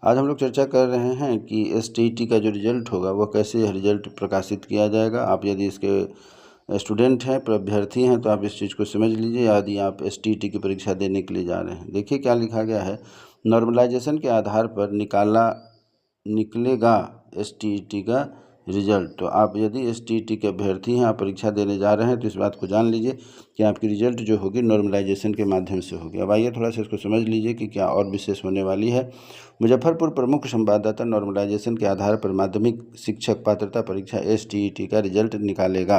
आज हम लोग चर्चा कर रहे हैं कि एसटीईटी का जो रिजल्ट होगा वो कैसे रिजल्ट प्रकाशित किया जाएगा। आप यदि इसके स्टूडेंट हैं, अभ्यर्थी हैं, तो आप इस चीज़ को समझ लीजिए। यदि आप एसटीईटी की परीक्षा देने के लिए जा रहे हैं, देखिए क्या लिखा गया है। नॉर्मलाइजेशन के आधार पर निकलेगा एसटीईटी का रिजल्ट। तो आप यदि एसटीईटी के अभ्यर्थी हैं, आप परीक्षा देने जा रहे हैं, तो इस बात को जान लीजिए कि आपकी रिजल्ट जो होगी नॉर्मलाइजेशन के माध्यम से होगी। अब आइए थोड़ा सा इसको समझ लीजिए कि क्या और विशेष होने वाली है। मुजफ्फरपुर प्रमुख संवाददाता नॉर्मलाइजेशन के आधार पर माध्यमिक शिक्षक पात्रता परीक्षा एसटीईटी का रिजल्ट निकालेगा।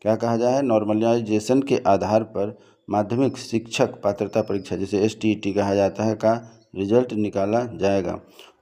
क्या कहा जाए है, नॉर्मलाइजेशन के आधार पर माध्यमिक शिक्षक पात्रता परीक्षा जिसे एसटीईटी कहा जाता है का रिजल्ट निकाला जाएगा।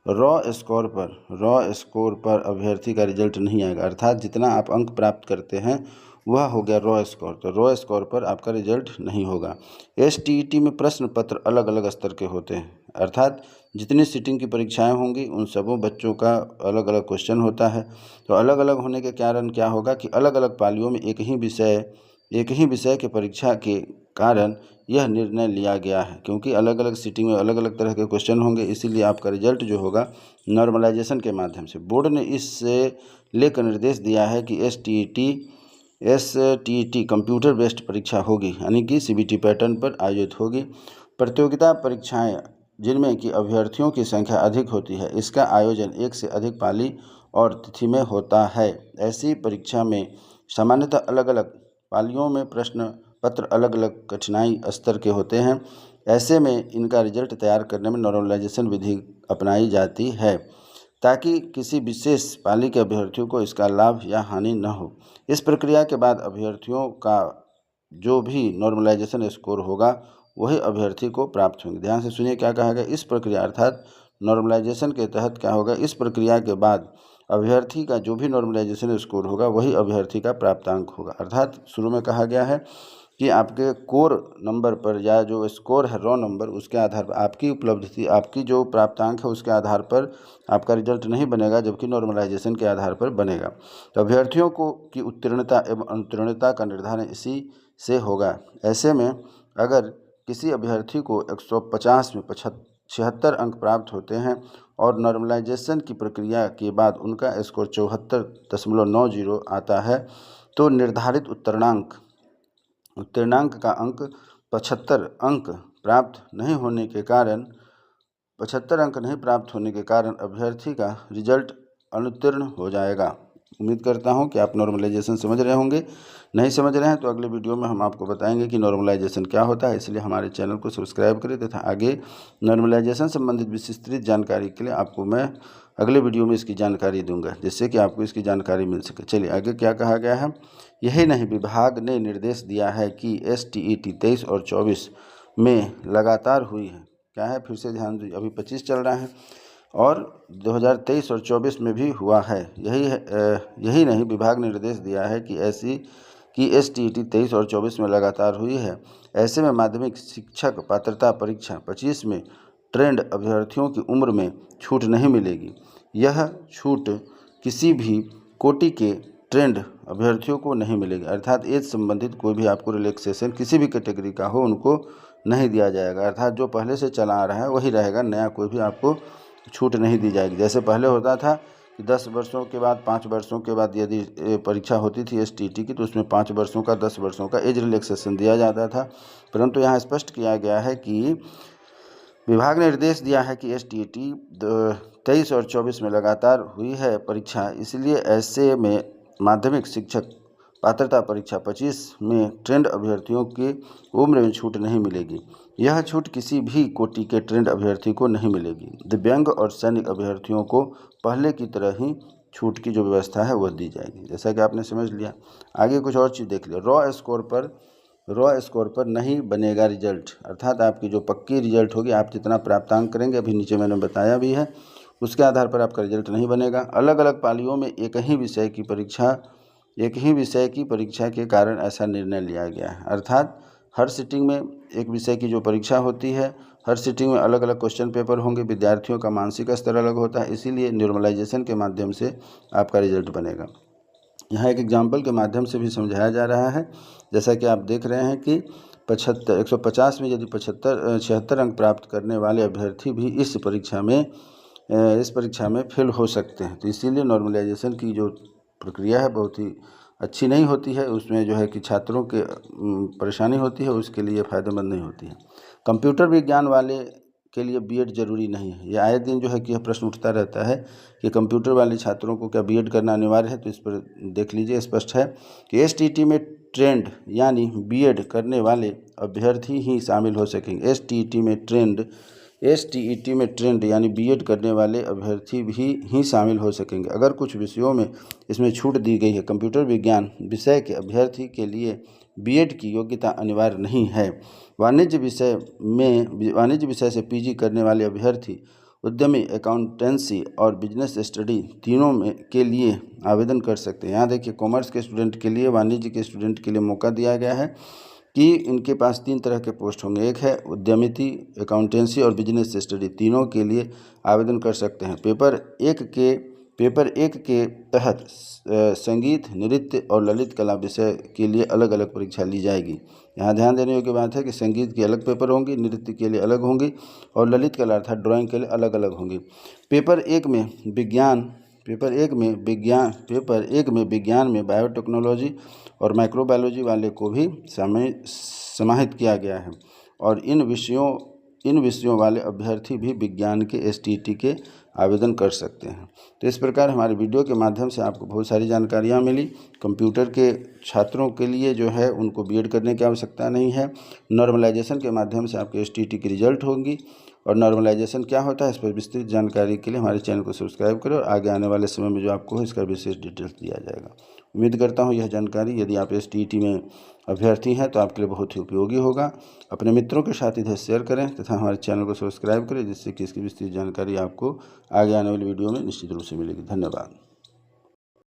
रॉ स्कोर पर अभ्यर्थी का रिजल्ट नहीं आएगा, अर्थात जितना आप अंक प्राप्त करते हैं वह हो गया रॉ स्कोर। तो रॉ स्कोर पर आपका रिजल्ट नहीं होगा। एसटीईटी में प्रश्न पत्र अलग अलग स्तर के होते हैं, अर्थात जितनी सीटिंग की परीक्षाएं होंगी उन सबों बच्चों का अलग अलग क्वेश्चन होता है। तो अलग अलग होने के कारण क्या होगा कि अलग अलग पालियों में एक ही विषय के परीक्षा के कारण यह निर्णय लिया गया है, क्योंकि अलग अलग सीटिंग में अलग अलग तरह के क्वेश्चन होंगे, इसीलिए आपका रिजल्ट जो होगा नॉर्मलाइजेशन के माध्यम से। बोर्ड ने इससे लेकर निर्देश दिया है कि एसटीईटी कंप्यूटर बेस्ड परीक्षा होगी, यानी कि सीबीटी पैटर्न पर आयोजित होगी। प्रतियोगिता परीक्षाएं जिनमें कि अभ्यर्थियों की संख्या अधिक होती है, इसका आयोजन एक से अधिक पाली और तिथि में होता है। ऐसी परीक्षा में सामान्यतः अलग अलग पालियों में प्रश्न पत्र अलग अलग कठिनाई स्तर के होते हैं। ऐसे में इनका रिजल्ट तैयार करने में नॉर्मलाइजेशन विधि अपनाई जाती है, ताकि किसी विशेष पाली के अभ्यर्थियों को इसका लाभ या हानि न हो। इस प्रक्रिया के बाद अभ्यर्थियों का जो भी नॉर्मलाइजेशन स्कोर होगा वही अभ्यर्थी को प्राप्त होंगे। ध्यान से सुनिए क्या कहा गया। इस प्रक्रिया अर्थात नॉर्मलाइजेशन के तहत क्या होगा, इस प्रक्रिया के बाद अभ्यर्थी का जो भी नॉर्मलाइजेशन स्कोर होगा वही अभ्यर्थी का प्राप्तांक होगा। अर्थात शुरू में कहा गया है कि आपके कोर नंबर पर या जो स्कोर है रॉ नंबर, उसके आधार पर आपकी उपलब्धि, आपकी जो प्राप्तांक है उसके आधार पर आपका रिजल्ट नहीं बनेगा, जबकि नॉर्मलाइजेशन के आधार पर बनेगा। तो अभ्यर्थियों को की उत्तीर्णता एवं अनुत्तीर्णता का निर्धारण इसी से होगा। ऐसे में अगर किसी अभ्यर्थी को 150 में 76 अंक प्राप्त होते हैं और नॉर्मलाइजेशन की प्रक्रिया के बाद उनका स्कोर 74.90 आता है, तो निर्धारित उत्तीर्णांक का अंक 75 अंक प्राप्त नहीं होने के कारण अभ्यर्थी का रिजल्ट अनुत्तीर्ण हो जाएगा। उम्मीद करता हूं कि आप नॉर्मलाइजेशन समझ रहे होंगे। नहीं समझ रहे हैं तो अगले वीडियो में हम आपको बताएंगे कि नॉर्मलाइजेशन क्या होता है, इसलिए हमारे चैनल को सब्सक्राइब करें तथा आगे नॉर्मलाइजेशन संबंधित विस्तृत जानकारी के लिए आपको मैं अगले वीडियो में इसकी जानकारी दूंगा, जिससे कि आपको इसकी जानकारी मिल सके। चलिए आगे क्या कहा गया है। यही नहीं, विभाग ने निर्देश दिया है कि एसटीईटी 23 और 24 में लगातार हुई है। क्या है, फिर से ध्यान दीजिए, अभी 25 चल रहा है और 2023 और 24 में भी हुआ है। यही नहीं, विभाग ने निर्देश दिया है कि एसटीईटी 23 और 24 में लगातार हुई है। ऐसे में माध्यमिक शिक्षक पात्रता परीक्षा 25 में ट्रेंड अभ्यर्थियों की उम्र में छूट नहीं मिलेगी। यह छूट किसी भी कोटि के ट्रेंड अभ्यर्थियों को नहीं मिलेगी, अर्थात एज संबंधित कोई भी आपको रिलैक्सेशन किसी भी कैटेगरी का हो उनको नहीं दिया जाएगा। अर्थात जो पहले से चला आ रहा है वही रहेगा, नया कोई भी आपको छूट नहीं दी जाएगी। जैसे पहले होता था कि 10 वर्षों के बाद 5 वर्षों के बाद यदि परीक्षा होती थी एसटीईटी की, तो उसमें 5 वर्षों का 10 वर्षों का एज रिलैक्सेशन दिया जाता था। परंतु यहाँ स्पष्ट किया गया है कि विभाग ने निर्देश दिया है कि एसटीईटी 23 और 24 में लगातार हुई है परीक्षा, इसलिए ऐसे में माध्यमिक शिक्षक पात्रता परीक्षा 25 में ट्रेंड अभ्यर्थियों की उम्र में छूट नहीं मिलेगी। यह छूट किसी भी कोटि के ट्रेंड अभ्यर्थी को नहीं मिलेगी। दिव्यांग और सैनिक अभ्यर्थियों को पहले की तरह ही छूट की जो व्यवस्था है वह दी जाएगी। जैसा कि आपने समझ लिया। आगे कुछ और चीज़ देख लिया। रॉ स्कोर पर नहीं बनेगा रिजल्ट, अर्थात आपकी जो पक्की रिजल्ट होगी, आप जितना प्राप्तांक करेंगे, अभी नीचे मैंने बताया भी है, उसके आधार पर आपका रिजल्ट नहीं बनेगा। अलग अलग पालियों में एक ही विषय की परीक्षा के कारण ऐसा निर्णय लिया गया है। अर्थात हर सिटिंग में एक विषय की जो परीक्षा होती है, हर सिटिंग में अलग अलग क्वेश्चन पेपर होंगे, विद्यार्थियों का मानसिक स्तर अलग होता है, इसीलिए नॉर्मलाइजेशन के माध्यम से आपका रिजल्ट बनेगा। यहाँ एक एग्जाम्पल के माध्यम से भी समझाया जा रहा है। जैसा कि आप देख रहे हैं कि 150 में यदि 76 अंक प्राप्त करने वाले अभ्यर्थी भी इस परीक्षा में इस परीक्षा में फेल हो सकते हैं। तो इसीलिए नॉर्मलाइजेशन की जो प्रक्रिया है बहुत ही अच्छी नहीं होती है, उसमें जो है कि छात्रों के परेशानी होती है, उसके लिए फ़ायदेमंद नहीं होती है। कंप्यूटर विज्ञान वाले के लिए बीएड ज़रूरी नहीं है। ये आए दिन जो है कि यह प्रश्न उठता रहता है कि कंप्यूटर वाले छात्रों को क्या बीएड करना अनिवार्य है। तो इस पर देख लीजिए, स्पष्ट है कि एसटीईटी में ट्रेंड यानी बीएड करने वाले अभ्यर्थी ही शामिल हो सकेंगे। एसटीईटी में ट्रेंड यानी बीएड करने वाले अभ्यर्थी भी ही शामिल हो सकेंगे। अगर कुछ विषयों में इसमें छूट दी गई है। कंप्यूटर विज्ञान विषय के अभ्यर्थी के लिए बीएड की योग्यता अनिवार्य नहीं है। वाणिज्य विषय से पीजी करने वाले अभ्यर्थी उद्यमी, अकाउंटेंसी और बिजनेस स्टडी तीनों में के लिए आवेदन कर सकते हैं। यहाँ देखिए, कॉमर्स के स्टूडेंट के लिए, वाणिज्य के स्टूडेंट के लिए मौका दिया गया है कि इनके पास 3 तरह के पोस्ट होंगे। एक है उद्यमिती, अकाउंटेंसी और बिजनेस स्टडी, तीनों के लिए आवेदन कर सकते हैं। पेपर एक के तहत संगीत, नृत्य और ललित कला विषय के लिए अलग अलग परीक्षा ली जाएगी। यहाँ ध्यान देने योग्य बात है कि संगीत के अलग पेपर होंगे, नृत्य के लिए अलग होंगी और ललित कला अर्थात ड्राइंग के लिए अलग अलग होंगी। पेपर एक में विज्ञान में बायोटेक्नोलॉजी और माइक्रोबायोलॉजी वाले को भी समाहित किया गया है और इन विषयों वाले अभ्यर्थी भी विज्ञान के एसटीईटी के आवेदन कर सकते हैं। तो इस प्रकार हमारे वीडियो के माध्यम से आपको बहुत सारी जानकारियाँ मिली। कंप्यूटर के छात्रों के लिए जो है उनको बीएड करने की आवश्यकता नहीं है। नॉर्मलाइजेशन के माध्यम से आपके एसटीईटी की रिजल्ट होंगी और नॉर्मलाइजेशन क्या होता है इस पर विस्तृत जानकारी के लिए हमारे चैनल को सब्सक्राइब करें और आगे आने वाले समय में जो आपको इसका विशेष डिटेल्स दिया जाएगा। उम्मीद करता हूँ यह जानकारी यदि आप एसटीईटी में अभ्यर्थी हैं तो आपके लिए बहुत ही उपयोगी होगा। अपने मित्रों के साथ इधर शेयर करें तथा हमारे चैनल को सब्सक्राइब करें, जिससे कि इसकी विस्तृत जानकारी आपको आगे आने वाली वीडियो में निश्चित रूप से मिलेगी। धन्यवाद।